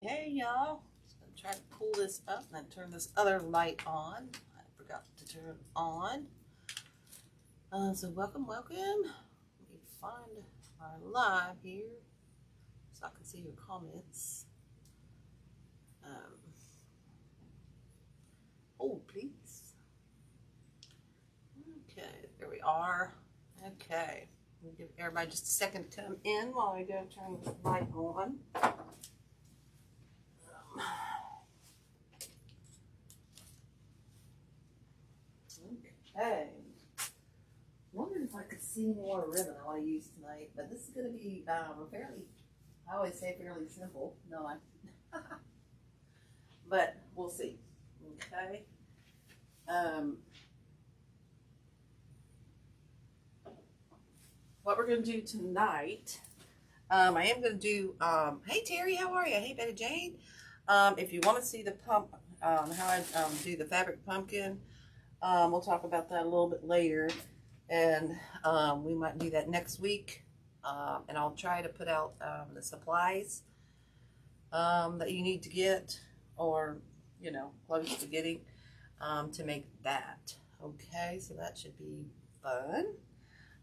Hey y'all, just gonna try to pull this up and then turn this other light on. I forgot to turn it on. So welcome. Let me find our live here so I can see your comments. Oh, please. Okay, there we are. Okay, we'll give everybody just a second to come in while I go turn the light on. Okay. Wondered if I could see more ribbon I want to use tonight, but this is going to be I always say fairly simple. No, but we'll see. Okay. What we're going to do tonight, I am going to do, hey Terry, how are you? Hey Betty Jane. If you want to see the how I do the fabric pumpkin, we'll talk about that a little bit later, and we might do that next week. And I'll try to put out the supplies that you need to get, or close to getting, to make that. Okay, so that should be fun.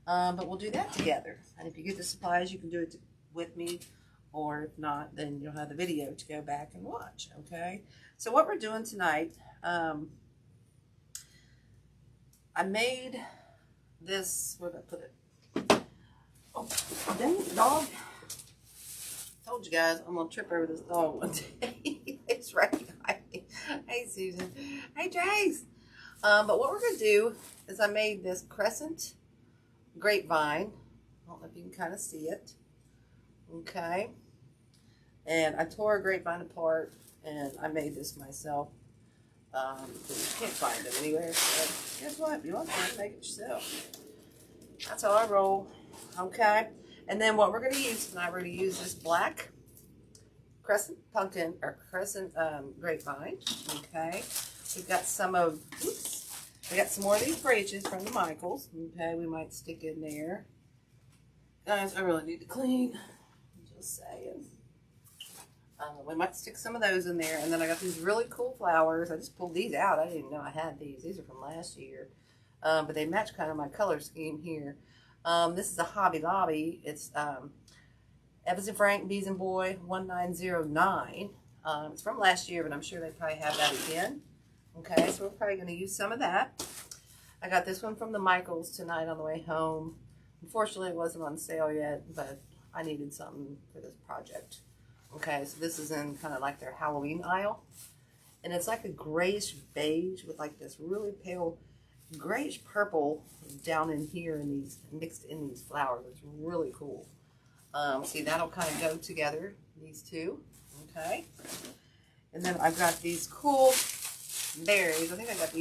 But we'll do that together. And if you get the supplies, you can do it with me, or if not, then you'll have the video to go back and watch. Okay, so what we're doing tonight, I made this, where did I put it? Oh, dang it, dog. Told you guys I'm gonna trip over this dog one day. It's right behind me. Hey Susan. Hey Trace. But what we're gonna do is I made this Crescent Grapevine. I don't know if you can kind of see it. Okay. And I tore a grapevine apart and I made this myself. You can't find them anywhere. So guess what? You want to make it yourself. That's how I roll. Okay. And then what we're going to use tonight, we're going to use this black Crescent pumpkin, or Crescent grapevine. Okay. We've got some of, we got some more of these branches from the Michaels. Okay. We might stick in there. Guys, I really need to clean. I'm just saying. We might stick some of those in there. And then I got these really cool flowers. I just pulled these out. I didn't even know I had these. These are from last year. But they match kind of my color scheme here. This is a Hobby Lobby. It's Evans and Frank, Bees and Boy 1909. It's from last year, but I'm sure they probably have that again. Okay, so we're probably going to use some of that. I got this one from the Michaels tonight on the way home. Unfortunately, it wasn't on sale yet, but I needed something for this project. Okay, so this is in kind of like their Halloween aisle. And it's like a grayish beige with like this really pale grayish purple down in here, in these, mixed in these flowers. It's really cool. See, that'll kind of go together, these two. Okay. And then I've got these cool berries. I think I got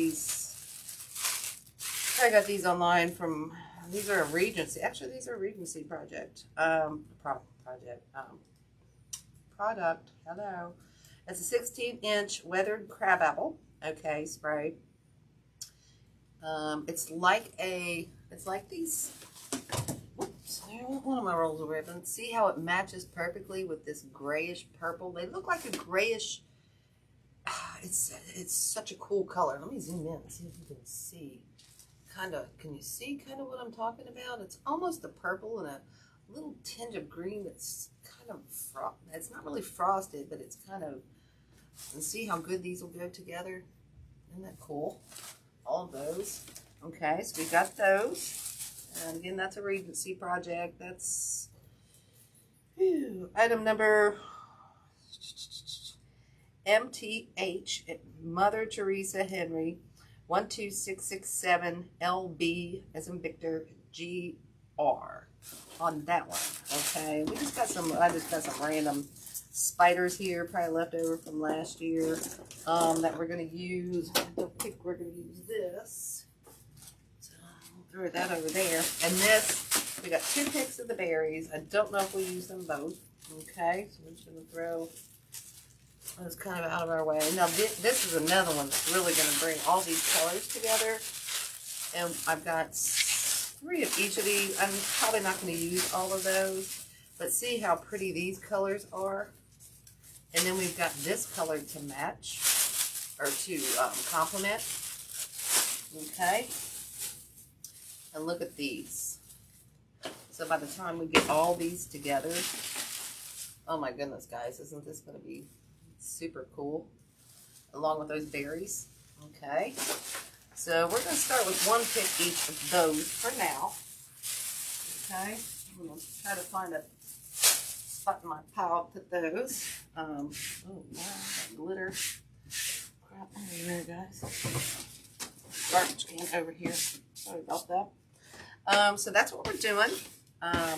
these online from, these are a Regency. Actually, these are a Regency product. Hello. It's a 16-inch weathered crabapple. Okay, spray. It's like these, whoops, there went one of my rolls of ribbon. See how it matches perfectly with this grayish purple? They look like a grayish, it's such a cool color. Let me zoom in and see if you can see. Can you see kind of what I'm talking about? It's almost a purple and a little tinge of green that's kind of, it's not really frosted, but it's kind of, and see how good these will go together? Isn't that cool? All of those. Okay, so we got those. And again, that's a Regency project. That's item number MTH, Mother Teresa Henry 12667 LB as in Victor GR on that one. Okay, we just got some, I just got some random spiders here, probably left over from last year, that we're going to use. I don't think we're going to use this, so I'll throw that over there. And this, we got 2 picks of the berries. I don't know if we use them both. Okay, so we're just going to throw those kind of out of our way. Now this is another one that's really going to bring all these colors together, and I've got 3 of each of these. I'm probably not going to use all of those, but see how pretty these colors are. And then we've got this color to match, or to complement. Okay. And look at these. So by the time we get all these together, oh my goodness, guys, isn't this going to be super cool? Along with those berries. Okay. So we're going to start with one pick each of those for now. Okay. I'm going to try to find a spot in my pile to put those. Oh, wow, that glitter. Crap over there, guys. Garbage can over here. Sorry about that. So that's what we're doing. I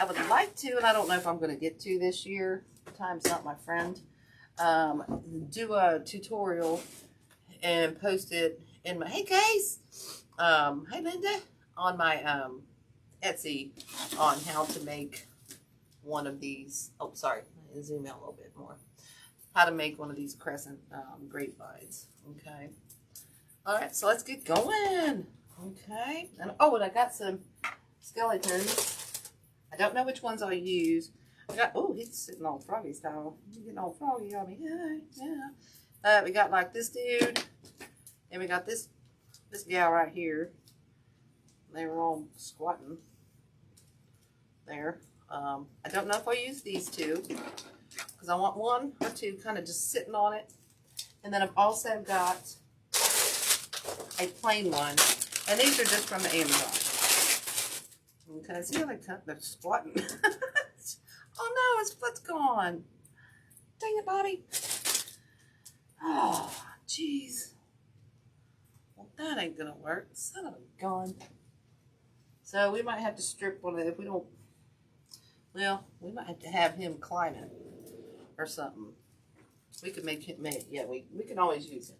would like to, and I don't know if I'm going to get to this year. Time's not my friend. Do a tutorial and post it in my, hey guys, hey Linda, on my Etsy on how to make one of these. Oh, sorry, zoom out a little bit more. How to make one of these crescent grapevines. Okay. All right, so let's get going. Okay. And oh, and I got some skeletons. I don't know which ones I'll use. I got, oh, he's sitting all froggy style. He's getting all froggy on me. Yeah. We got like this dude, and we got this gal right here. They were all squatting there. I don't know if I'll use these two, because I want one or two kind of just sitting on it. And then I've also got a plain one, and these are just from the Amazon. Okay, see how they're squatting? Oh no, his foot's gone. Dang it, Bobby. Oh, jeez. Well, that ain't gonna work. Son of a gun. So we might have to strip one of it if we don't. Well, we might have to have him climb it or something. We could make him, yeah, we can always use him.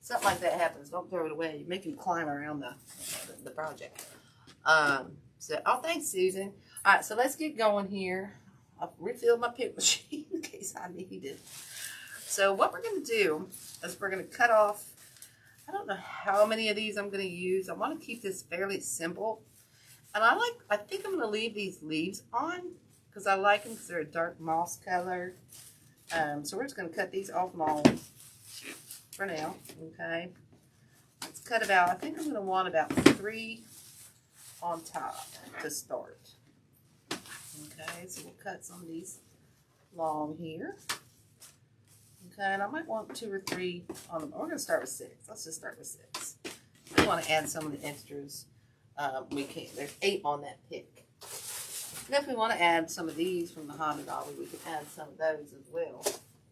Something like that happens, don't throw it away. You make him climb around the project. So, oh, thanks, Susan. All right, so let's get going here. I've refilled my pick machine in case I need it. So what we're going to do is we're going to cut off, I don't know how many of these I'm going to use. I want to keep this fairly simple. And I think I'm going to leave these leaves on because I like them because they're a dark moss color. So we're just going to cut these off mold for now. Okay. Let's cut about, I think I'm going to want about 3 on top to start. Okay, so we'll cut some of these long here. Okay, and I might want 2 or 3 on them. We're going to start with 6. Let's just start with 6. We want to add some of the extras. We can. There's 8 on that pick. And if we want to add some of these from the Hobby Lobby, we can add some of those as well.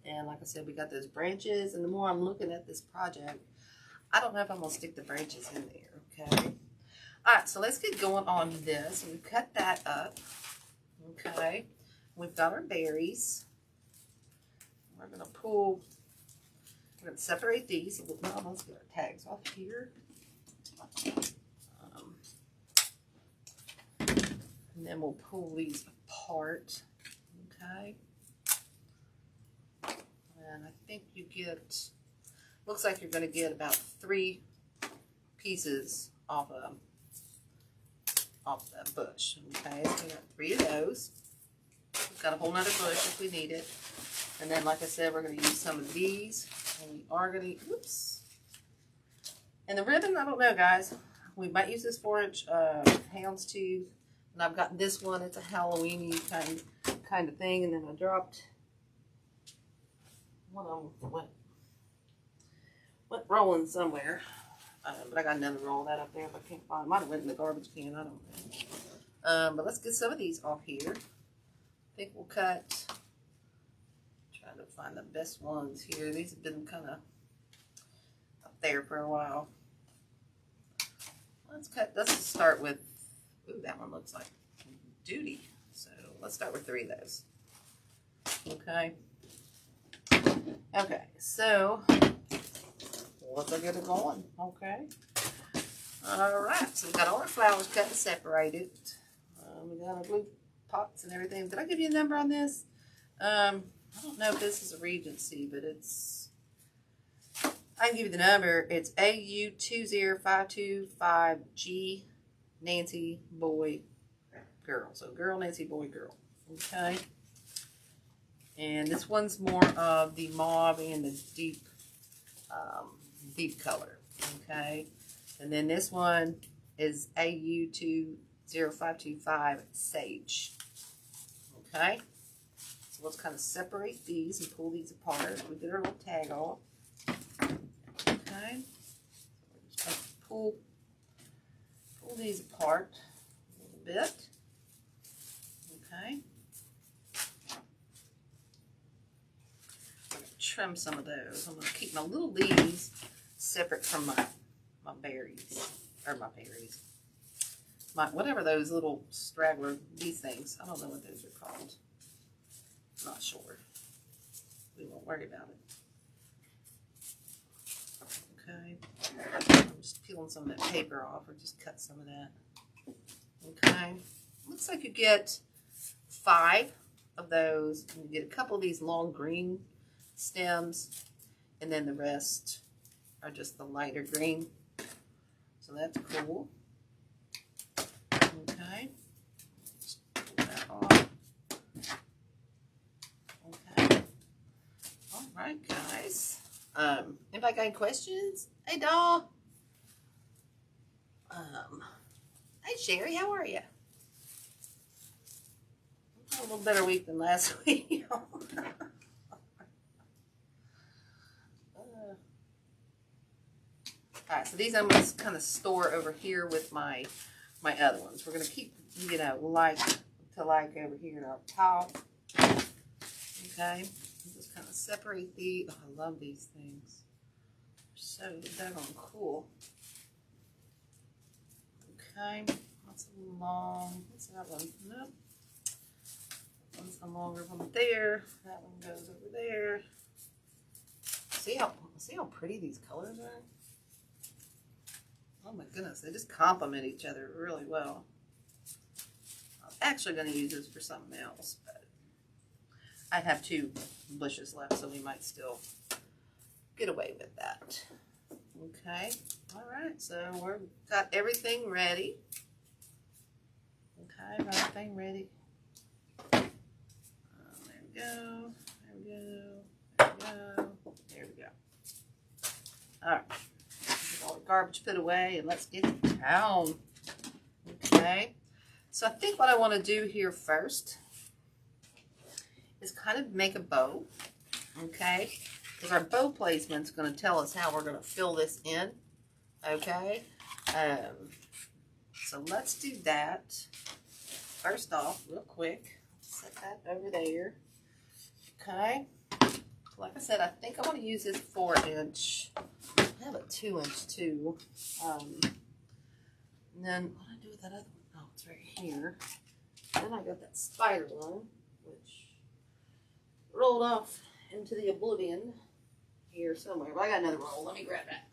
And like I said, we got those branches. And the more I'm looking at this project, I don't know if I'm going to stick the branches in there. Okay. All right, so let's get going on this. We cut that up. Okay. We've got our berries. We're going to pull, we're going to separate these. Well, let's get our tags off here. And then we'll pull these apart. Okay. And I think you get, looks like you're going to get about 3 pieces off that bush. Okay, so we got 3 of those. We've got a whole nother bush if we need it. And then, like I said, we're going to use some of these. And we are going to, oops. And the ribbon, I don't know, guys. We might use this 4-inch houndstooth. And I've got this one. It's a Halloween-y kind of thing. And then I dropped one of them went rolling somewhere. But I got another roll of that up there if I can't find it. Might have went in the garbage can. I don't think. But let's get some of these off here. I think we'll cut. Trying to find the best ones here. These have been kind of up there for a while. Let's start with. Ooh, that one looks like duty. So let's start with 3 of those. Okay. Okay. So. Let's get it going, okay? Alright, so we got all our flowers cut and separated. We got our blue pots and everything. Did I give you a number on this? I don't know if this is a Regency, but it's, I can give you the number. It's AU20525G Nancy Boy Girl. So girl, Nancy Boy Girl, okay? And this one's more of the mauve and the deep color. Okay. And then this one is AU20525 Sage. Okay. So let's kind of separate these and pull these apart. We get our little tag off. Okay. Just kind of pull these apart a little bit. Okay. I'm going to trim some of those. I'm going to keep my little leaves separate from my berries. Or my berries. Whatever those little straggler, these things. I don't know what those are called. I'm not sure. We won't worry about it. Okay. I'm just peeling some of that paper off, or just cut some of that. Okay. Looks like you get 5 of those. And you get a couple of these long green stems, and then the rest are just the lighter green. So that's cool. Okay. Just pull that off. Okay. All right, guys. Anybody got any questions? Hey, doll. Hey, Sherry, how are you? A little better week than last week. Alright, so these I'm going to kind of store over here with my other ones. We're going to keep, you know, like over here up top. Okay, just kind of separate the. Oh, I love these things. They're so daggone cool. Okay, that's a little long. What's that one? Nope. That one's a longer one there. That one goes over there. See how pretty these colors are? Oh my goodness, they just complement each other really well. I'm actually going to use this for something else, but I have 2 bushes left, so we might still get away with that. Okay, all right, so we've got everything ready. Okay, got everything ready. There we go, there we go, there we go, there we go. All right. All the garbage put away, and let's get it down. Okay, so I think what I want to do here first is kind of make a bow. Okay, because our bow placement is going to tell us how we're going to fill this in. Okay, so let's do that. First off, real quick, set that over there. Okay, like I said, I think I want to use this 4-inch. I have a 2-inch too. And then what do I do with that other one? Oh, it's right here. Then I got that spider one, which rolled off into the oblivion here somewhere. But I got another roll. Let me grab that.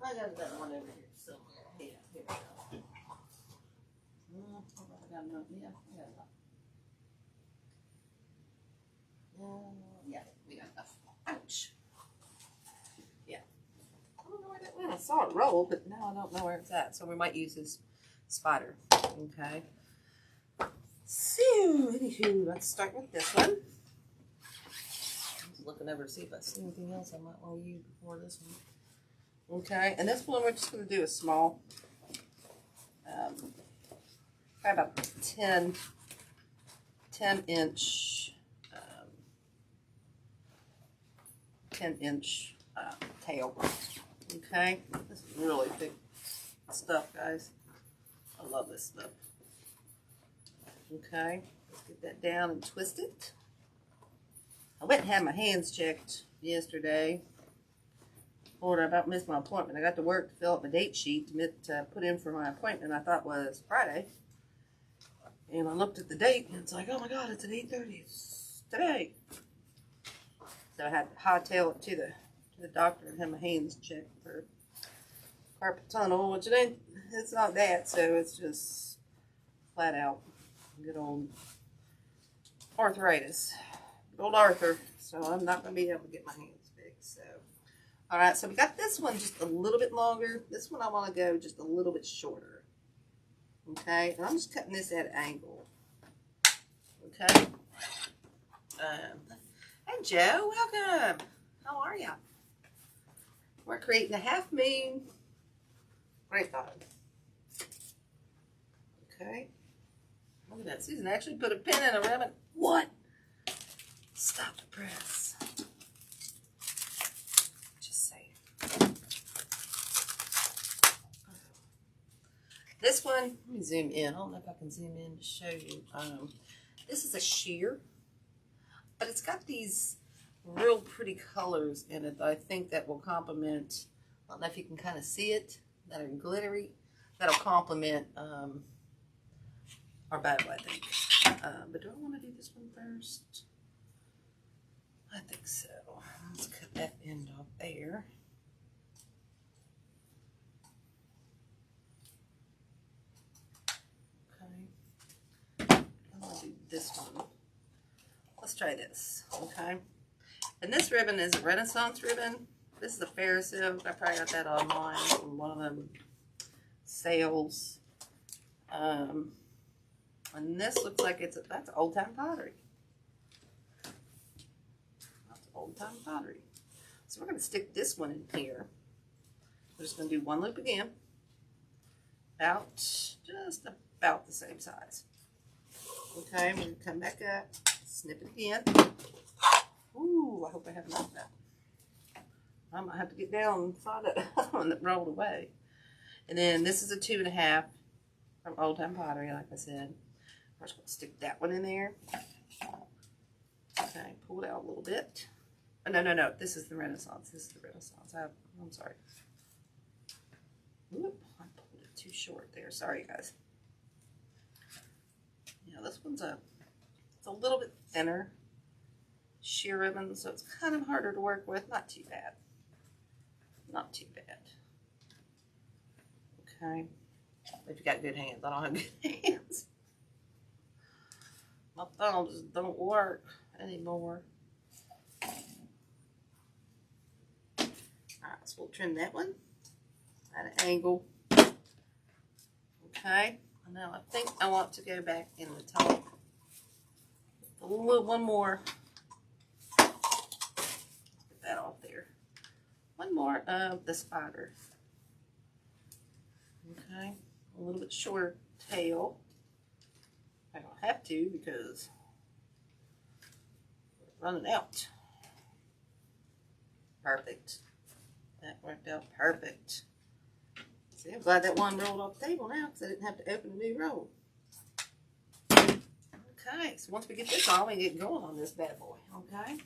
I got that one over here somewhere. Yeah, here we go. Yeah, we got enough. Ouch. I saw it roll, but now I don't know where it's at. So we might use this spider. Okay. So, anywho, let's start with this one. I'm just looking over to see if I see anything else I might want to use before this one. Okay, and this one we're just going to do a small, probably about 10-inch tail. Okay, this is really thick stuff, guys. I love this stuff. Okay, let's get that down and twist it. I went and had my hands checked yesterday. Lord, I about missed my appointment. I got to work to fill up my date sheet to put in for my appointment I thought was Friday. And I looked at the date and it's like, oh my God, it's at 8:30. It's today. So I had to hightail it to the doctor and have my hands checked for carpal tunnel, which it's not that, so it's just flat out good old arthritis. Good old Arthur. So I'm not going to be able to get my hands fixed. So, alright, so we got this one just a little bit longer. This one I want to go just a little bit shorter. Okay, and I'm just cutting this at an angle. Okay. Hey Joe, welcome. How are ya? We're creating a half moon grapevine. Okay. Look at that. Susan actually put a pin in a ribbon. What? Stop the press. Just saying. This one, let me zoom in. I don't know if I can zoom in to show you. This is a sheer, but it's got these real pretty colors in it that I think that will complement. I don't know if you can kind of see it, that are glittery. That'll complement our bow, I think. But do I want to do this one first? I think so. Let's cut that end off there. Okay. I'm going to do this one. Let's try this, okay? And this ribbon is a Renaissance ribbon. This is a fair silk. I probably got that online from one of them sales. And this looks like that's old time pottery. That's old time pottery. So we're going to stick this one in here. We're just going to do one loop again. Just about the same size. Okay, we're going to come back up, snip it again. Ooh, I hope I have enough of that. I might have to get down and find it one that rolled away. And then this is a 2.5 from Old Time Pottery, like I said. We're just going to stick that one in there. Okay, pull it out a little bit. Oh, no. This is the Renaissance. This is the Renaissance. I'm sorry. Oop, I pulled it too short there. Sorry, guys. Yeah, this one's it's a little bit thinner sheer ribbon, so it's kind of harder to work with. Not too bad. Not too bad. Okay. If you got good hands. I don't have good hands. My thumbs just don't work anymore. Alright, so we'll trim that one at an angle. Okay. And now I think I want to go back in the top. One more. Get that off there. One more of the spider. Okay. A little bit shorter tail. I don't have to because we're running out. Perfect. That worked out perfect. See, I'm glad that one rolled off the table now because I didn't have to open a new roll. Okay, so once we get this on, we get going on this bad boy, okay?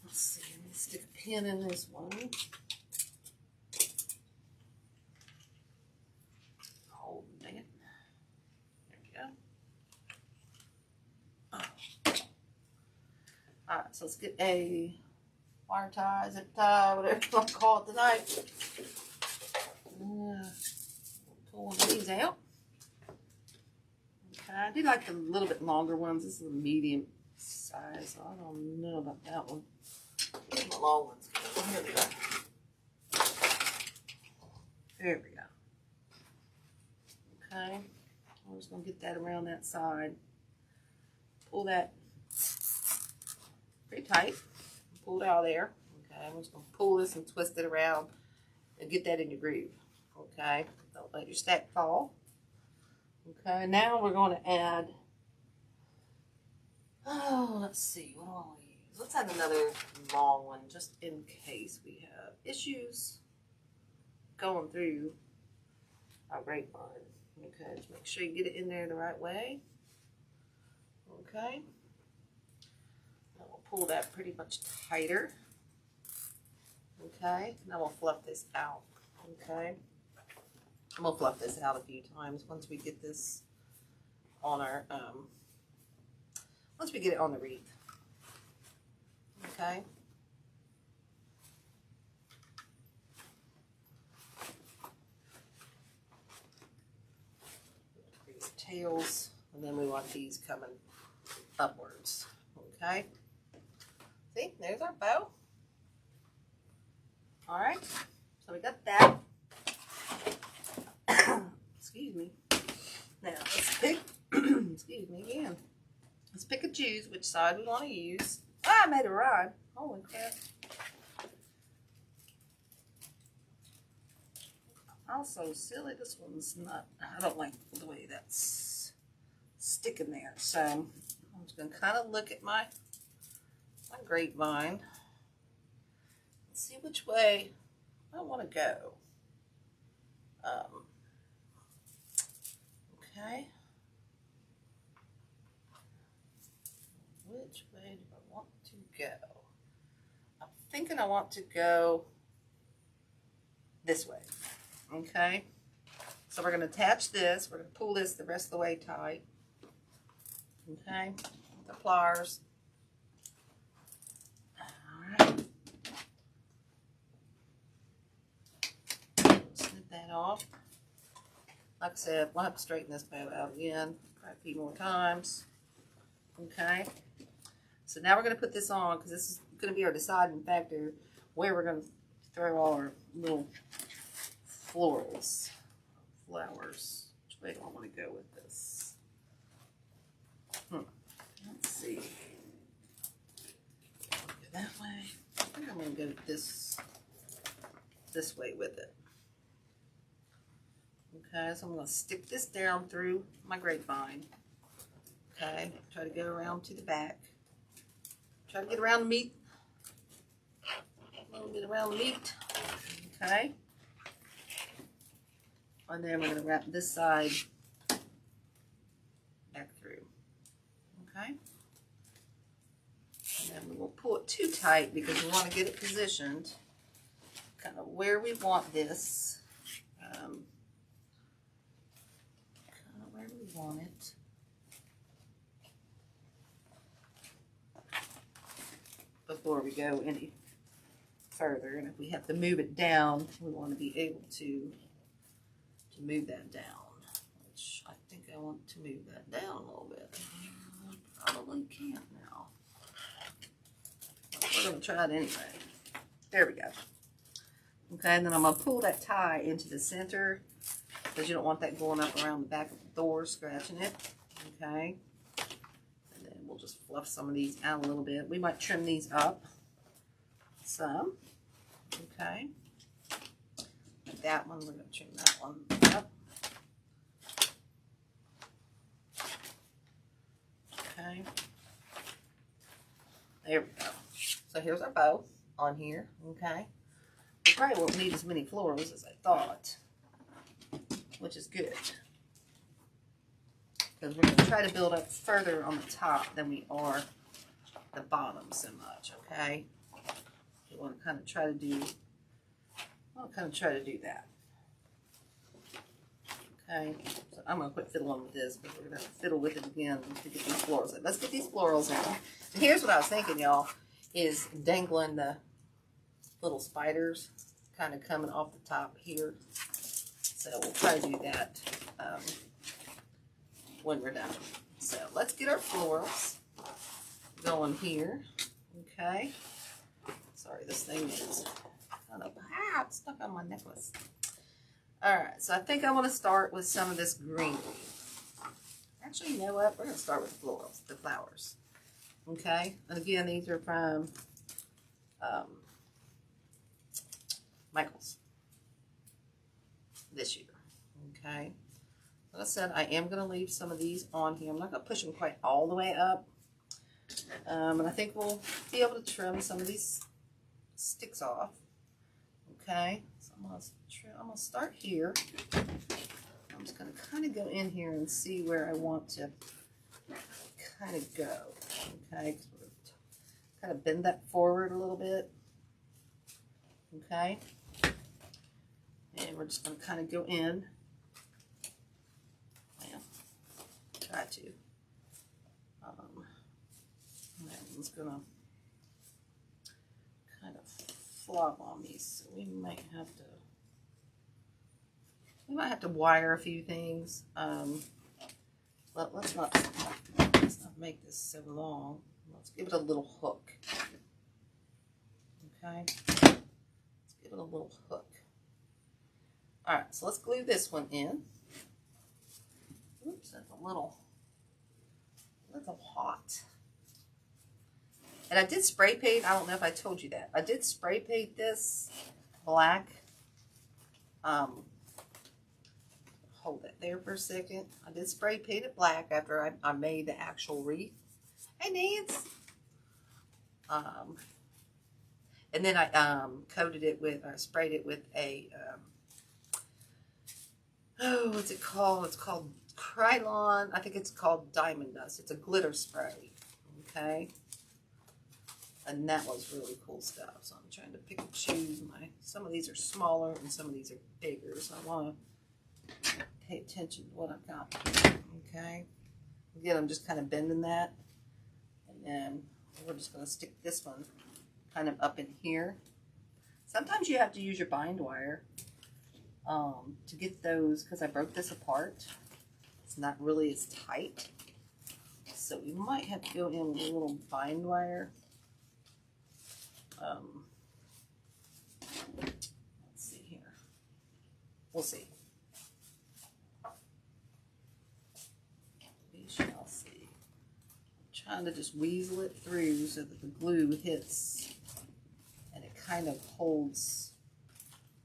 Let's see, let me stick a pin in this one. Hold it. There we go. Oh. Alright, so let's get a wire tie, zip tie, whatever you want to call it tonight. Pull one of these out. Okay, I do like the little bit longer ones. This is a medium size, so I don't know about that one. Where's my long ones? Here we go. There we go. Okay, I'm just going to get that around that side. Pull that pretty tight. Pull it out of there. Okay, I'm just going to pull this and twist it around and get that in your groove. Okay, don't let your stack fall. Okay, now we're going to add, let's see, what do I want to use? Let's add another long one just in case we have issues going through our grapevine. Okay, just make sure you get it in there the right way. Okay, now we'll pull that pretty much tighter. Okay, now we'll fluff this out. Okay. I'm going to fluff this out a few times once we get this on our, once we get it on the wreath. Okay. Tails, and then we want these coming upwards. Okay. See, there's our bow. All right. So we got that. Excuse me. Now let's pick, excuse me again. Let's pick and choose which side we want to use. Ah, I made a rhyme. Holy crap. Also silly, this one's not, I don't like the way that's sticking there. So I'm just going to kind of look at my grapevine and see which way I want to go. Okay. Which way do I want to go? I'm thinking I want to go this way. Okay. So we're going to attach this. We're going to pull this the rest of the way tight. Okay. The pliers. Alright. Snip that off. Like I said, we'll have to straighten this bow out again. Try a few more times. Okay. So now we're going to put this on because this is going to be our deciding factor where we're going to throw all our little flowers. Which way do I want to go with this? Let's see. Go that way. I think I'm going to go this way with it. Okay, so I'm going to stick this down through my grapevine. Okay, try to go around to the back. Try to get around the meat. A little bit around the meat. Okay. And then we're going to wrap this side back through. Okay. And then we won't pull it too tight because we want to get it positioned kind of where we want this. Kind of where we want it. Before we go any further, and if we have to move it down, we want to be able to move that down, which I think I want to move that down a little bit. I probably can't now. We're going to try it anyway. There we go. Okay, and then I'm going to pull that tie into the center because you don't want that going up around the back of the door, scratching it. Okay. And then we'll just fluff some of these out a little bit. We might trim these up some. Okay. Like that one, we're going to trim that one up. Okay. There we go. So here's our bow on here. Okay. We probably won't need as many florals as I thought, which is good. Because we're going to try to build up further on the top than we are the bottom so much, okay? We want to kind of try to do, that. Okay, so I'm going to quit fiddling with this, but we're going to fiddle with it again to get these florals in. Let's get these florals in. And here's what I was thinking, y'all, is dangling the little spiders kind of coming off the top here. So we'll try to do that when we're done. So let's get our florals going here. Okay. Sorry, this thing is kind of it's stuck on my necklace. Alright, so I think I want to start with some of this greenery. Actually, you know what? We're going to start with the florals, the flowers. Okay? And again, these are from Michael's this year. Okay? Like I said, I am going to leave some of these on here. I'm not going to push them quite all the way up. And I think we'll be able to trim some of these sticks off. Okay? So I'm going to start here. I'm just going to kind of go in here and see where I want to kind of go. Okay? Kind of bend that forward a little bit. Okay? And we're just going to kind of go in. Try to. That one's going to kind of flop on me, so we might have to wire a few things. But let's not make this so long. Let's give it a little hook. Okay, let's give it a little hook. All right, so let's glue this one in. Oops, that's a little That's a lot. And I did spray paint. I don't know if I told you that. I did spray paint this black. Hold it there for a second. I did spray paint it black after I made the actual wreath. Hey, Nance. And then I coated it with, I sprayed it with a, oh, what's it called? It's called Krylon. I think it's called Diamond Dust. It's a glitter spray. Okay. And that was really cool stuff. So I'm trying to pick and choose some of these are smaller and some of these are bigger. So I want to pay attention to what I've got here. Okay. Again, I'm just kind of bending that. And then we're just going to stick this one kind of up in here. Sometimes you have to use your bind wire to get those, because I broke this apart. It's not really as tight. So we might have to go in with a little bind wire. Let's see here. We'll see. We shall see. I'm trying to just weasel it through so that the glue hits and it kind of holds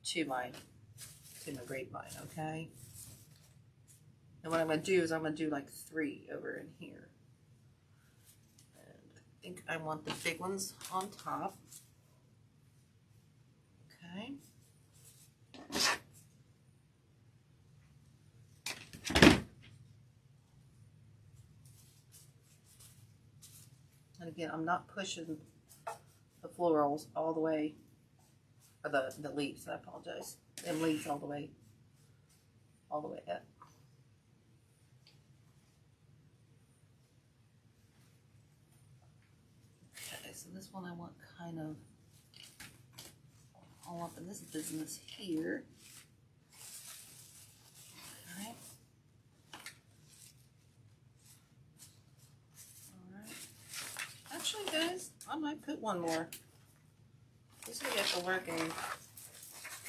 to my grapevine, okay? And what I'm going to do is I'm going to do like 3 over in here. And I think I want the big ones on top. Okay. And again, I'm not pushing the florals all the way, or the leaves, I apologize. Them leaves all the way up. Okay, so this one I want kind of all up in this business here. Okay. Alright. Actually, guys, I might put one more. Just to get the working.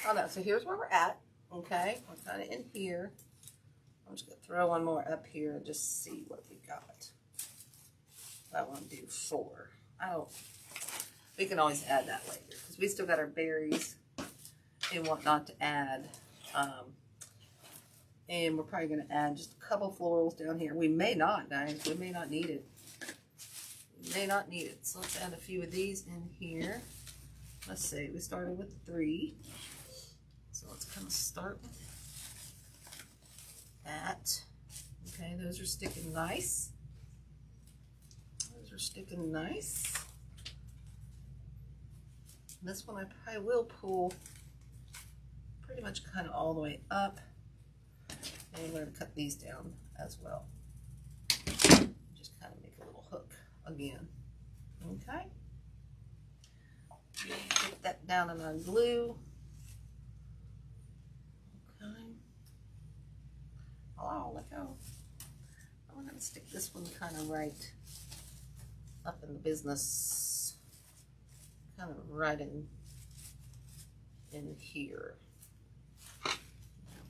Oh no, so here's where we're at. Okay, we're kind of in here. I'm just going to throw one more up here and just see what we got. I want to do 4. We can always add that later because we still got our berries and whatnot to add. And we're probably going to add just a couple florals down here. We may not, guys. We may not need it. We may not need it. So let's add a few of these in here. Let's see. We started with 3. So let's kind of start with that. Okay, those are sticking nice. Those are sticking nice. And this one I probably will pull pretty much kind of all the way up. And we're going to cut these down as well. Just kind of make a little hook again. Okay. Get that down in our glue. Okay. Oh, let go. I'm going to stick this one kind of right up in the business. Kind of right in here.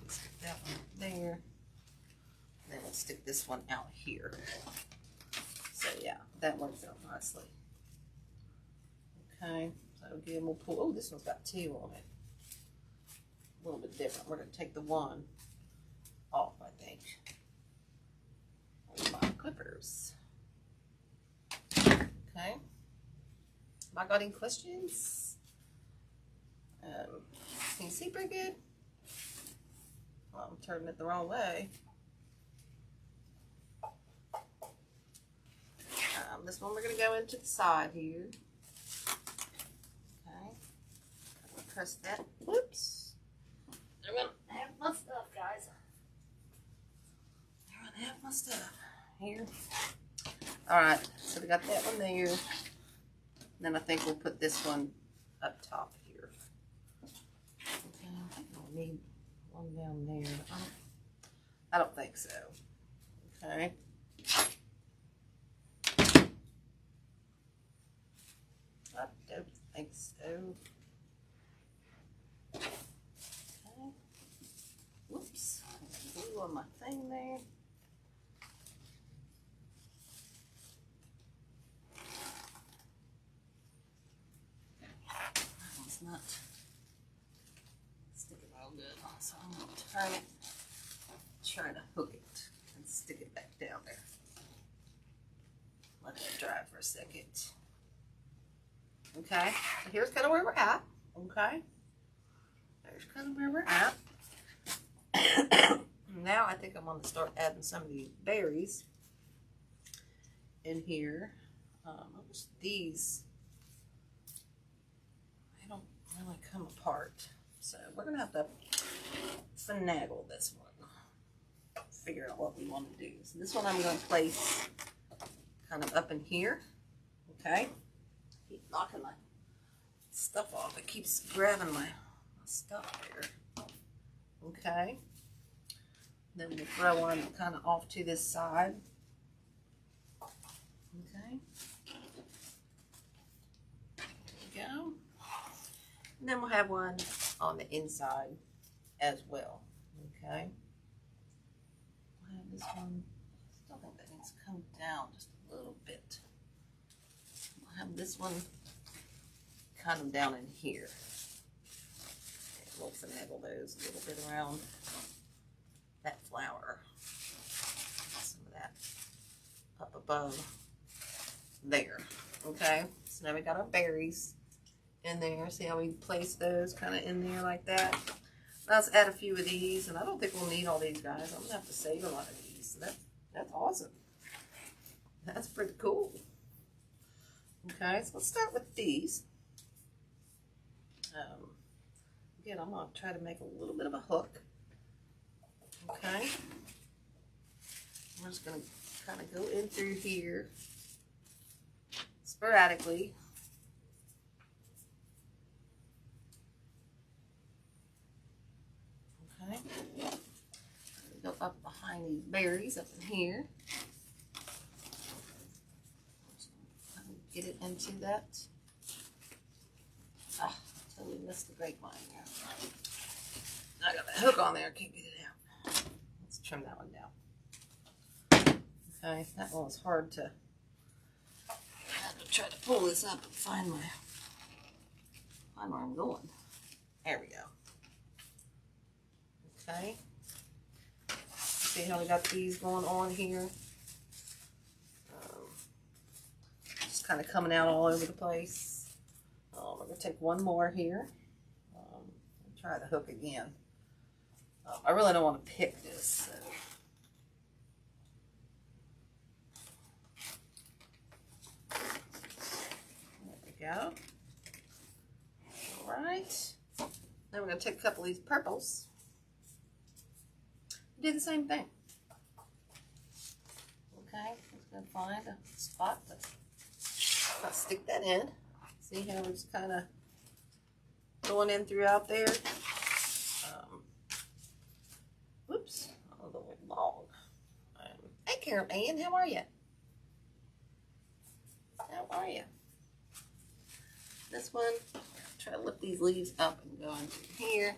Stick that one there. Then we'll stick this one out here. So yeah, that works out nicely. Okay, so again we'll pull, oh, this one's got 2 on it. A little bit different. We're going to take the one off, I think. With my clippers. Okay. Have I got any questions? Can you see pretty good? Well, I'm turning it the wrong way. This one we're going to go into the side here. Okay. I'm going to press that. Whoops. I'm going to have my stuff, guys. I'm going to have my stuff here. Alright, so we got that one there. And then I think we'll put this one up top here. Okay, I think I'll need one down there. I don't think so. Okay. I don't think so. Okay. Whoops. Glue on my thing there. not sticking real good. So I'm going to turn it, try to hook it, and stick it back down there. Let it dry for a second. Okay, so here's kind of where we're at. Okay, there's kind of where we're at. Now I think I'm going to start adding some of these berries in here. I wish these, they don't really come apart. So we're going to have to finagle this one. Figure out what we want to do. So this one I'm going to place kind of up in here. Okay. Keep knocking my stuff off. It keeps grabbing my stuff there. Okay. Then we'll throw one kind of off to this side. Okay. There we go. And then we'll have one on the inside as well. Okay. We'll have this one. I still think that needs to come down just a little bit. We'll have this one kind of down in here. And we'll finagle those a little bit around that flower. Some of that up above there. Okay, so now we got our berries in there. See how we place those kind of in there like that? Now let's add a few of these, and I don't think we'll need all these guys. I'm gonna have to save a lot of these. So that's awesome. That's pretty cool. Okay, so let's start with these. Again, I'm gonna try to make a little bit of a hook. Okay, I'm just gonna kind of go in through here sporadically. Okay, go up behind these berries up in here. Just kind of get it into that. Ah, totally missed the grapevine here. I got that hook on there, can't get it out. Let's trim that one down. Okay, that one was hard to. I have to try to pull this up and find where I'm going. There we go. Okay. See how we got these going on here? Just kind of coming out all over the place. We're going to take one more here. Try the hook again. I really don't want to pick this. So. There we go. All right. Then we're going to take a couple of these purples. Do the same thing. Okay, just going to find a spot to stick that in. See how we're just kind of going in throughout there. Whoops, a little log. Hey, Karen Ann, how are you? How are you? This one, try to lift these leaves up and go into here.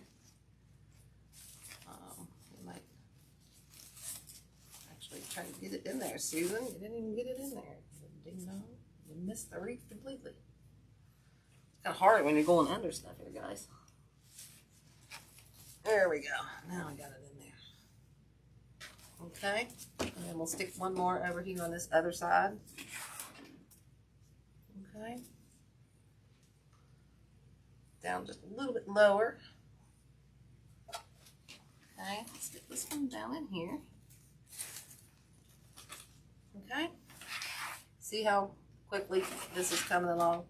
You might actually try to get it in there, Susan. You didn't even get it in there. Ding dong. You missed the wreath completely. It's kind of hard when you're going under stuff here, guys. There we go. Now I got it in there. Okay. And then we'll stick one more over here on this other side. Okay. Down just a little bit lower. Okay. Stick this one down in here. Okay. See how quickly this is coming along?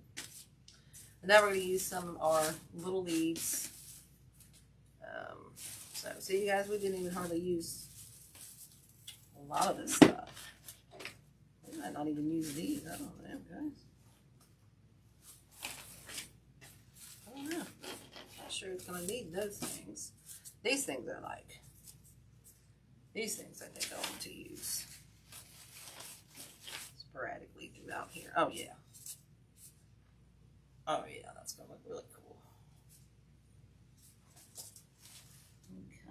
And now we're going to use some of our little leaves. So, see, you guys, we didn't even hardly use a lot of this stuff. We might not even use these. I don't know, guys. I don't know. Not sure it's going to need those things. These things I like. These things I think I want to use sporadically throughout here. Oh, yeah. Oh, yeah, that's going to look really cool.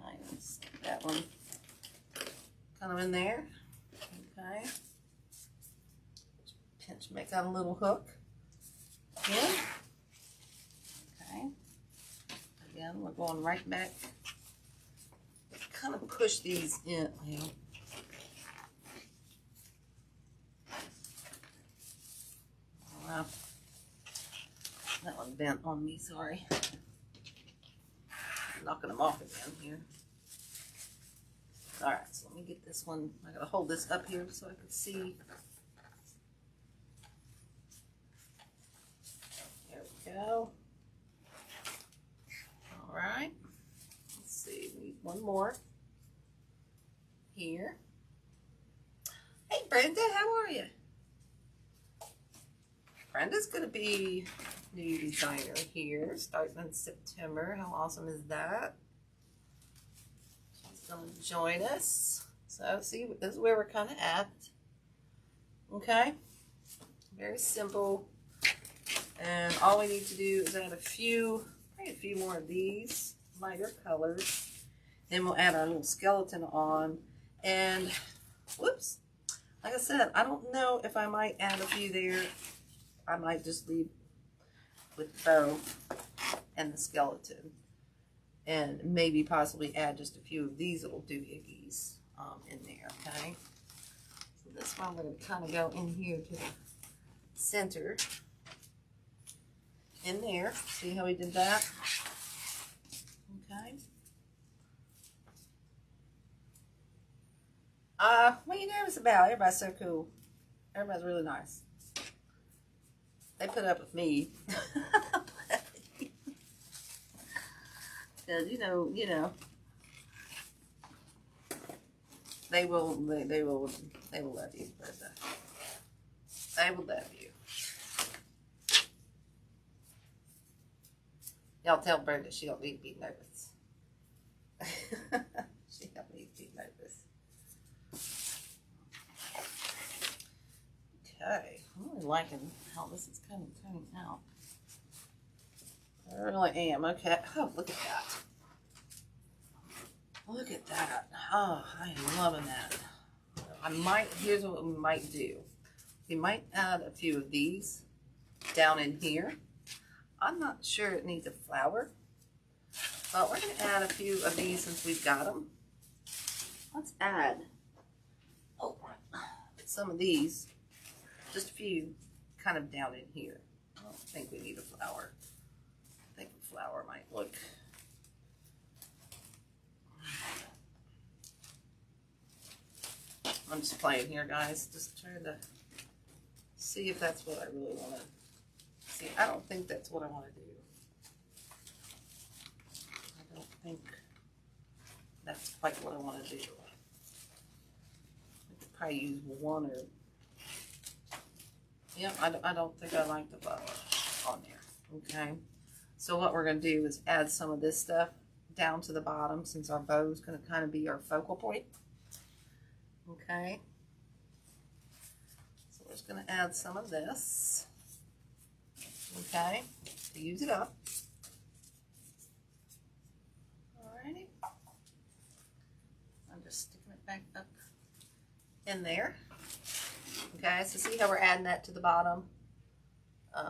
Okay, let's stick that one kind of in there. Okay. Just pinch, make that a little hook. Again. Okay. we're going right back. Kind of push these in. Well, wow. That one bent on me, sorry. Knocking them off again here. Alright, so let me get this one. I gotta hold this up here so I can see. There we go. Alright. Let's see, we need one more here. Hey Brenda, how are you? Brenda's gonna be new designer here starting in September. How awesome is that? She's gonna join us. So see, this is where we're kind of at. Okay, very simple. And all we need to do is add a few more of these lighter colors. Then we'll add our little skeleton on. And whoops, like I said, I don't know if I might add a few there. I might just leave with the bow and the skeleton, and maybe possibly add just a few of these little doohickeys in there, okay? So this one I'm going to kind of go in here to the center, in there. See how we did that? Okay. What are you nervous about? Everybody's so cool. Everybody's really nice. They put up with me. Because, you know, they will love you, Brenda. They will love you. Y'all tell Brenda she don't need to be nervous. She don't need to be nervous. Okay, I'm really liking how this is kind of turning out. I really am. Okay. Oh, look at that. Look at that. Oh, I am loving that. Here's what we might do. We might add a few of these down in here. I'm not sure it needs a flower, but we're going to add a few of these since we've got them. Let's add some of these, just a few, kind of down in here. I don't think we need a flower. I think a flower might look... I'm just playing here, guys. Just trying to see if that's what I really want to see. I don't think that's what I want to do. I don't think that's quite what I want to do. I could probably use one or... Yep, I don't think I like the bow on there. Okay. So what we're going to do is add some of this stuff down to the bottom, since our bow is going to kind of be our focal point. Okay. So we're just going to add some of this. Okay. To use it up. Alrighty. I'm just sticking it back up in there. Okay, so see how we're adding that to the bottom? Okay.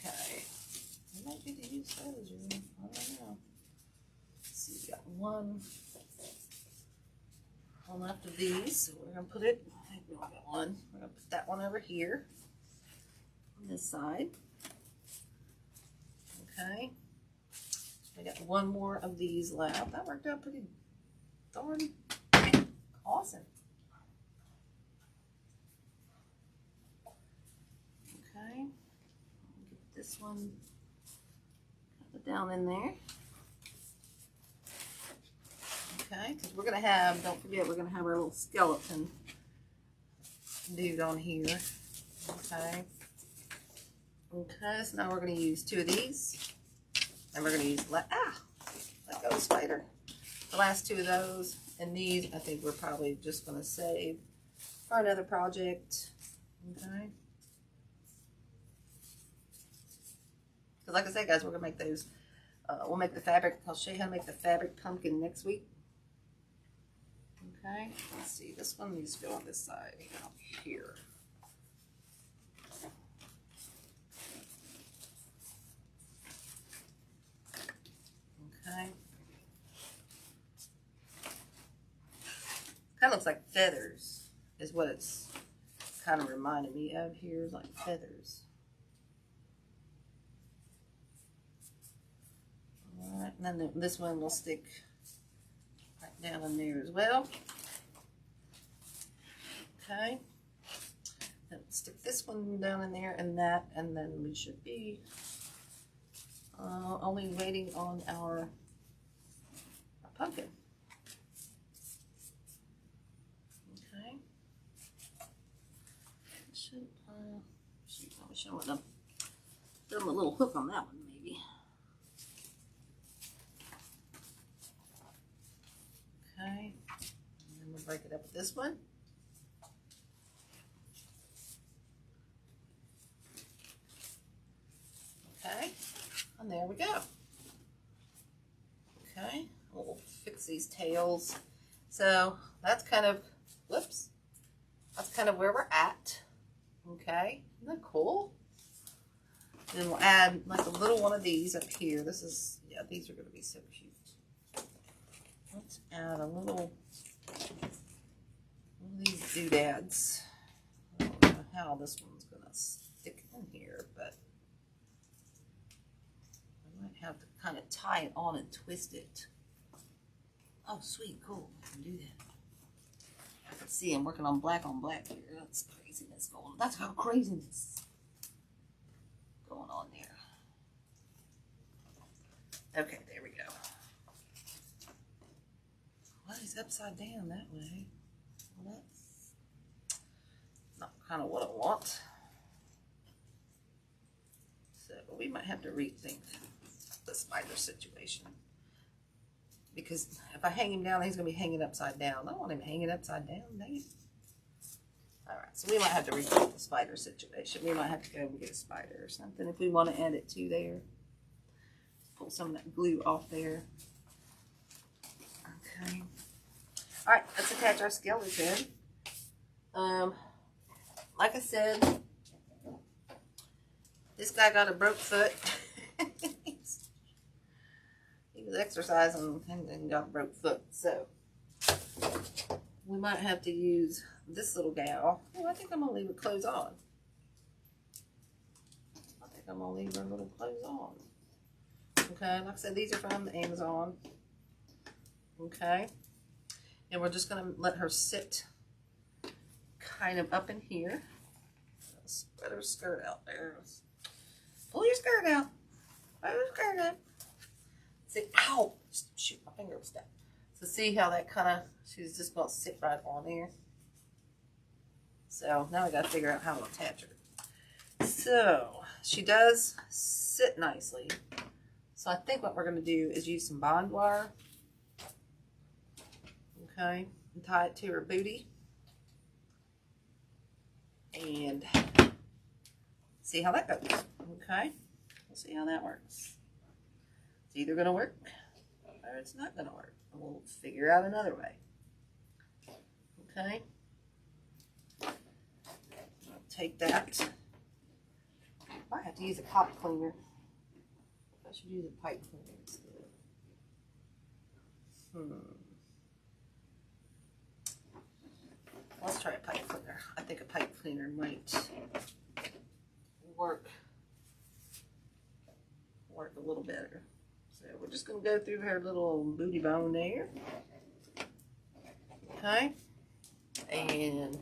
I might need to use those, I don't know. Let's see, we got one left of these, so we're going to put it, I think we only got one. We're going to put that one over here on this side. Okay. I got one more of these left. That worked out pretty darn awesome. Okay, get this one down in there. Okay, because we're going to have, don't forget, we're going to have our little skeleton dude on here. Okay. Okay, so now we're going to use two of these. And we're going to use, let go, spider. The last two of those. And these, I think we're probably just going to save for another project. Okay. Because like I said, guys, we're going to make those, we'll make the fabric, I'll show you how to make the fabric pumpkin next week. Okay, let's see, this one needs to go on this side, out here. looks like feathers is what it's kind of reminded me of here, like feathers. All right, and then this one will stick right down in there as well. Okay, and stick this one down in there and that, and then we should be only waiting on our pumpkin. Okay. Should I should have done a little hook on that one, maybe. Okay. And then we'll break it up with this one. Okay. And there we go. Okay. We'll fix these tails. So that's kind of, whoops. That's kind of where we're at. Okay. Isn't that cool? And then we'll add like a little one of these up here. This is, yeah, these are going to be so cute. Let's add a little one of these doodads. I don't know how this one's going to stick in here, but I might have to kind of tie it on and twist it. Oh, sweet, cool. I can do that. I can see I'm working on black here. That's craziness going on. That's how craziness going on there. Okay, there we go. Well, he's upside down that way. Well, that's not kind of what I want. So we might have to rethink the spider situation. Because if I hang him down, he's going to be hanging upside down. I don't want him hanging upside down, dang it. Alright, so we might have to rethink the spider situation. We might have to go and get a spider or something if we want to add it to there. Pull some of that glue off there. Okay. Alright, let's attach our skeleton. Like I said, this guy got a broke foot. He was exercising and got a broke foot, so we might have to use this little gal. Oh, I think I'm gonna leave her clothes on. I think I'm gonna leave her little clothes on. Okay, like I said, these are from the Amazon. Okay, and we're just gonna let her sit kind of up in here. Spread her skirt out there. Pull your skirt out. Pull your skirt out. See, ow! Shoot, my finger was stuck. So see how that kind of, she's just going to sit right on there. So now we got to figure out how to attach her. So she does sit nicely. So I think what we're going to do is use some bond wire. Okay, and tie it to her booty. And see how that goes. Okay, we'll see how that works. It's either going to work or it's not going to work. And we'll figure out another way. Okay. I'll take that. I might have to use a pipe cleaner. I should use a pipe cleaner instead. Let's try a pipe cleaner. I think a pipe cleaner might work a little better. So we're just going to go through her little booty bone there. Okay. And,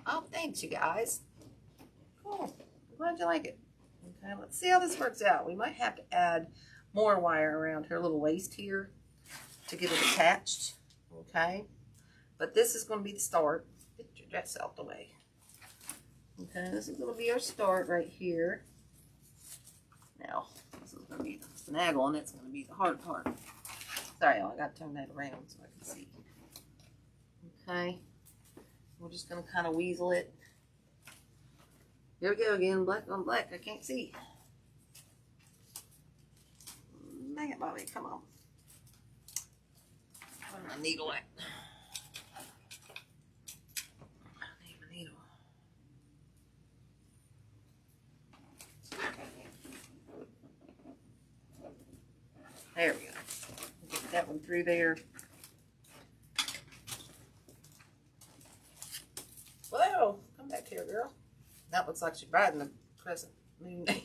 oh, thanks, you guys. Cool. I'm glad you like it. Okay, let's see how this works out. We might have to add more wire around her little waist here to get it attached. Okay. But this is going to be the start. Get your dress out the way. Okay, this is going to be our start right here. Now, this is going to be the snaggle, and it's going to be the hard part. Sorry, y'all, I got to turn that around so I can see. Okay, we're just going to kind of weasel it. Here we go again, black on black. I can't see. Dang it, Bobby, come on. Where's my needle at? There we go. Get that one through there. girl. That looks like she's riding the crescent moon there.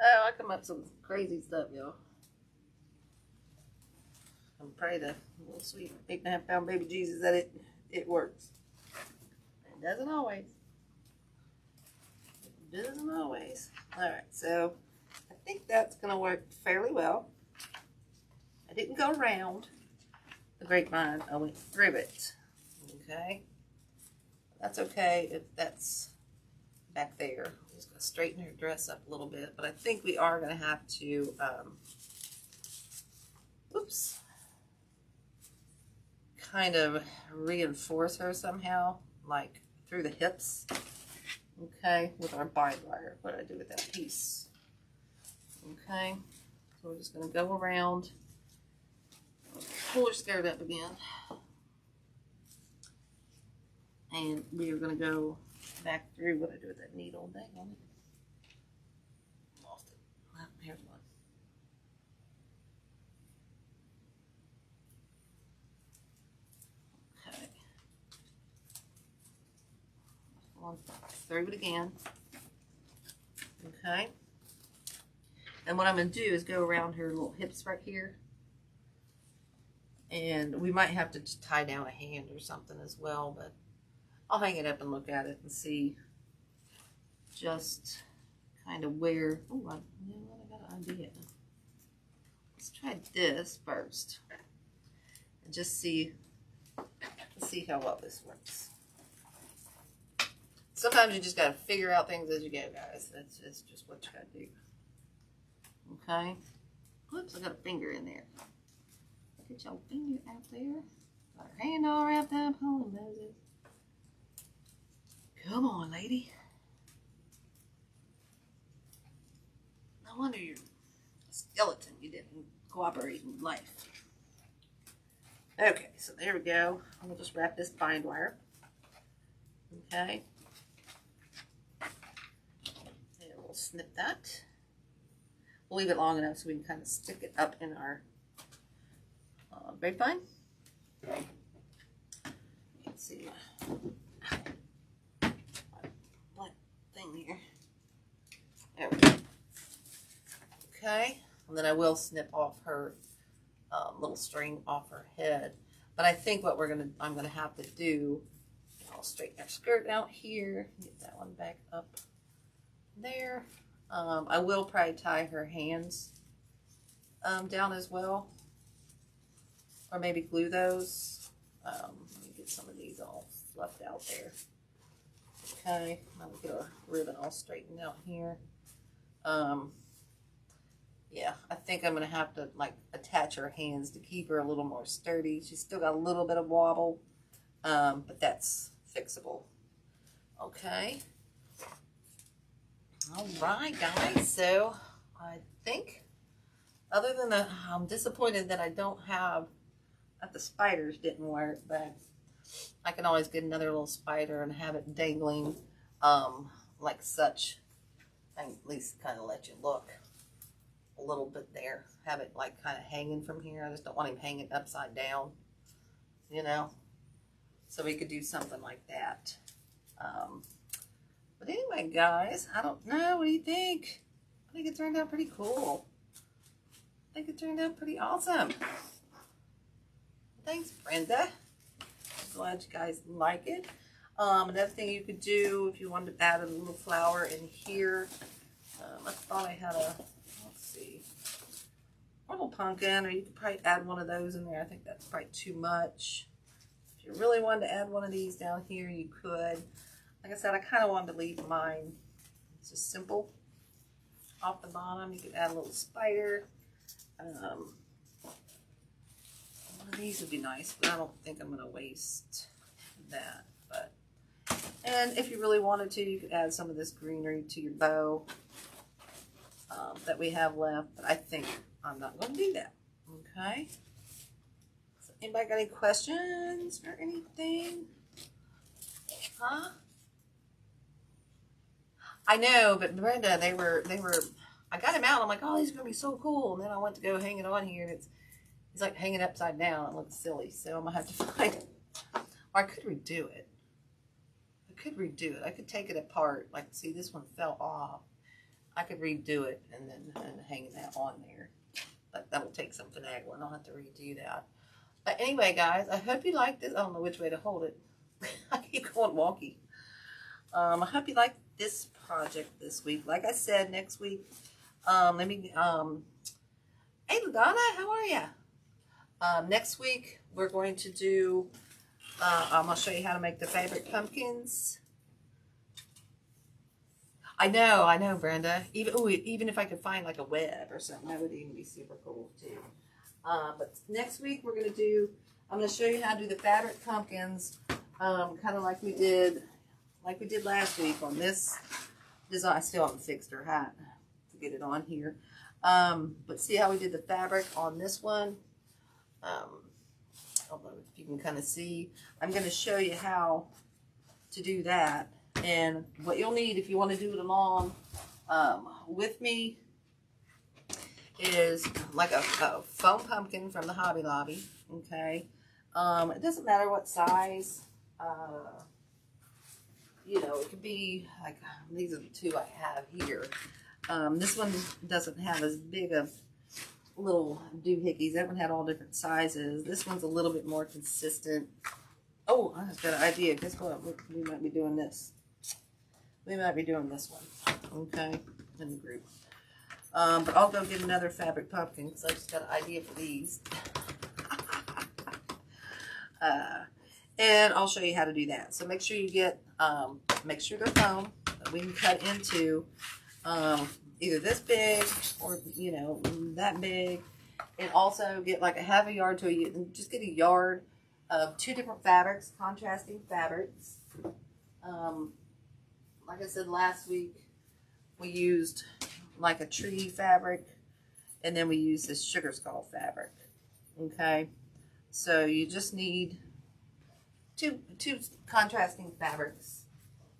Oh, I come up with some crazy stuff, y'all. I'm praying the little sweet 8.5 pound baby Jesus that it works. It doesn't always. It doesn't always. Alright, so I think that's going to work fairly well. I didn't go around the grapevine, I went through it. Okay? That's okay if that's back there. I'm just going to straighten her dress up a little bit, but I think we are going to have to, kind of reinforce her somehow, like through the hips. Okay, with our bind wire. What did I do with that piece? Okay, so we're just going to go around. Pull her skirt up again. And we are going to go back through. What did I do with that needle? Dang on it. Lost it. Well, here's one. Okay. Through it again. Okay. And what I'm going to do is go around her little hips right here. And we might have to just tie down a hand or something as well, but I'll hang it up and look at it and see just kind of where. Oh, you know what? I got an idea. Let's try this first and just see. Let's see how well this works. Sometimes you just got to figure out things as you go, guys. That's just what you got to do. Okay. Whoops, I got a finger in there. Get your finger out there. Got her hand all wrapped up. Holy Moses. Come on, lady. No wonder you're a skeleton. You didn't cooperate in life. Okay, so there we go. We'll just wrap this bind wire. Okay. And we'll snip that. We'll leave it long enough so we can kind of stick it up in our grapevine. Let's see. Black thing here. There we go. Okay. And then I will snip off her little string off her head. But I think what I'm gonna have to do, I'll straighten her skirt out here. Get that one back up there. I will probably tie her hands down as well. Or maybe glue those. Let me get some of these all fluffed out there. Okay, I'll get a ribbon all straightened out here. Yeah, I think I'm going to have to like attach her hands to keep her a little more sturdy. She's still got a little bit of wobble, but that's fixable. Okay. All right, guys. So I think other than that, I'm disappointed that I don't have, that the spiders didn't work, but I can always get another little spider and have it dangling like such. And at least kind of let you look a little bit there. Have it like kind of hanging from here. I just don't want him hanging upside down, you know. So we could do something like that. But anyway, guys, I don't know. What do you think? I think it turned out pretty cool. I think it turned out pretty awesome. Thanks, Brenda. I'm glad you guys like it. Another thing you could do if you wanted to add a little flower in here. I thought I had a, let's see, a little pumpkin, or you could probably add one of those in there. I think that's probably too much. If you really wanted to add one of these down here, you could. Like I said, I kind of wanted to leave mine just simple off the bottom. You could add a little spider. One of these would be nice, but I don't think I'm going to waste that. But, and if you really wanted to, you could add some of this greenery to your bow that we have left. But I think I'm not going to do that. Okay. So anybody got any questions or anything? Huh? I know, but Brenda, they were. I got him out. I'm like, oh, these are gonna be so cool. And then I went to go hang it on here, and he's like hanging upside down. It looks silly, so I'm gonna have to find Or I could redo it. I could take it apart. Like, see, this one fell off. I could redo it and then hang that on there. But that will take some finagling. I'll have to redo that. But anyway, guys, I hope you like this. I don't know which way to hold it. I keep going wonky. I hope you like this project this week. Like I said, next week, hey, LaDonna, how are you? Next week, we're going to do, I'm going to show you how to make the fabric pumpkins. I know, Brenda. Even if I could find like a web or something, that would even be super cool too. But next week we're gonna do. I'm gonna show you how to do the fabric pumpkins, kind of like we did last week on this design. I still haven't fixed her hat to get it on here. But see how we did the fabric on this one. I don't know if you can kind of see. I'm gonna show you how to do that. And what you'll need if you want to do it along with me is like a foam pumpkin from the Hobby Lobby, okay? It doesn't matter what size, you know, it could be like, these are the two I have here. This one doesn't have as big of little doohickeys. That one had all different sizes. This one's a little bit more consistent. Oh, I just got an idea. Guess what? We might be doing this. We might be doing this one, okay, in the group. But I'll go get another fabric pumpkin because I just got an idea for these. And I'll show you how to do that. So make sure you get, make sure they're foam that we can cut into either this big or, you know, that big. And also get like a half a yard to just get a yard of 2 different fabrics, contrasting fabrics. Like I said last week, we used like a tree fabric, and then we used this sugar skull fabric. Okay, so you just need two contrasting fabrics,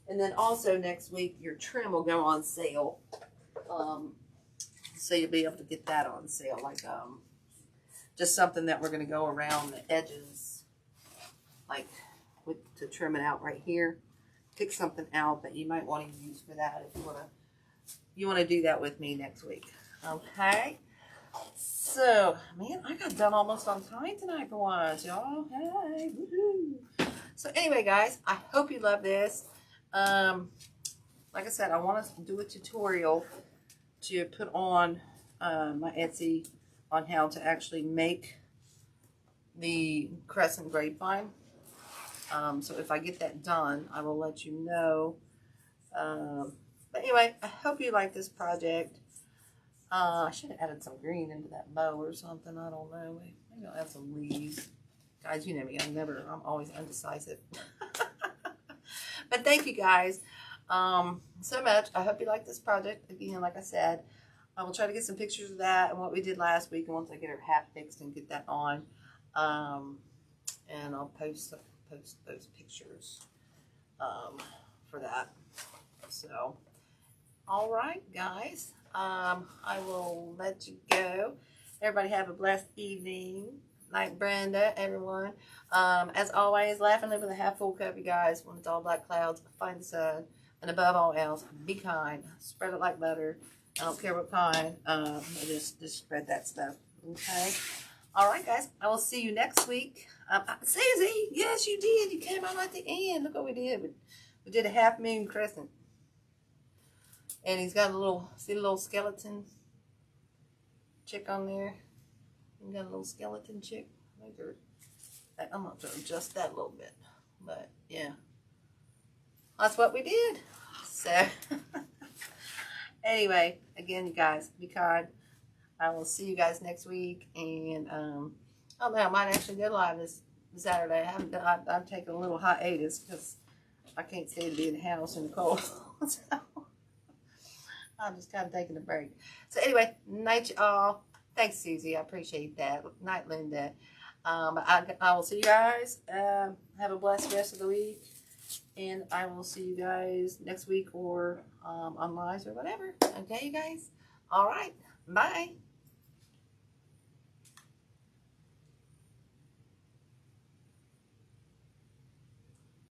and then also next week your trim will go on sale. So you'll be able to get that on sale, like just something that we're going to go around the edges, like to trim it out right here. Pick something out that you might want to use for that if you want to do that with me next week. Okay. So, man, I got done almost on time tonight for once, y'all. Hey, woohoo. So anyway, guys, I hope you love this. Like I said, I want to do a tutorial to put on my Etsy on how to actually make the Crescent Grapevine. So if I get that done, I will let you know. But anyway, I hope you like this project. I should have added some green into that bow or something. I don't know. Maybe I'll add some leaves. Guys, you know me. I'm always undecisive. But thank you guys so much. I hope you like this project. Again, like I said, I will try to get some pictures of that and what we did last week. And once I get her hat fixed and get that on, and I'll post those pictures for that. So, all right, guys. I will let you go. Everybody have a blessed evening. Night, Brenda, everyone. As always, laugh and live with a half full cup, you guys. When it's all black clouds, find the sun. And above all else, be kind. Spread it like butter. I don't care what kind. Just spread that stuff. Okay? All right, guys. I will see you next week. Susie, yes, you did. You came out at the end. Look what we did. We did a half moon crescent. And he's got a little, see the little skeleton chick on there? You got a little skeleton chick. I'm going to adjust that a little bit. But, yeah. That's what we did. So, anyway, again, you guys, be kind. I will see you guys next week. And, oh, man, I might actually go live this Saturday. I'm taking a little hiatus because I can't stay to be in the house in the cold. So, I'm just kind of taking a break. So, anyway, night, y'all. Thanks, Susie. I appreciate that. Night, Linda. I will see you guys. Have a blessed rest of the week. And I will see you guys next week or on lives or whatever. Okay, you guys? All right. Bye.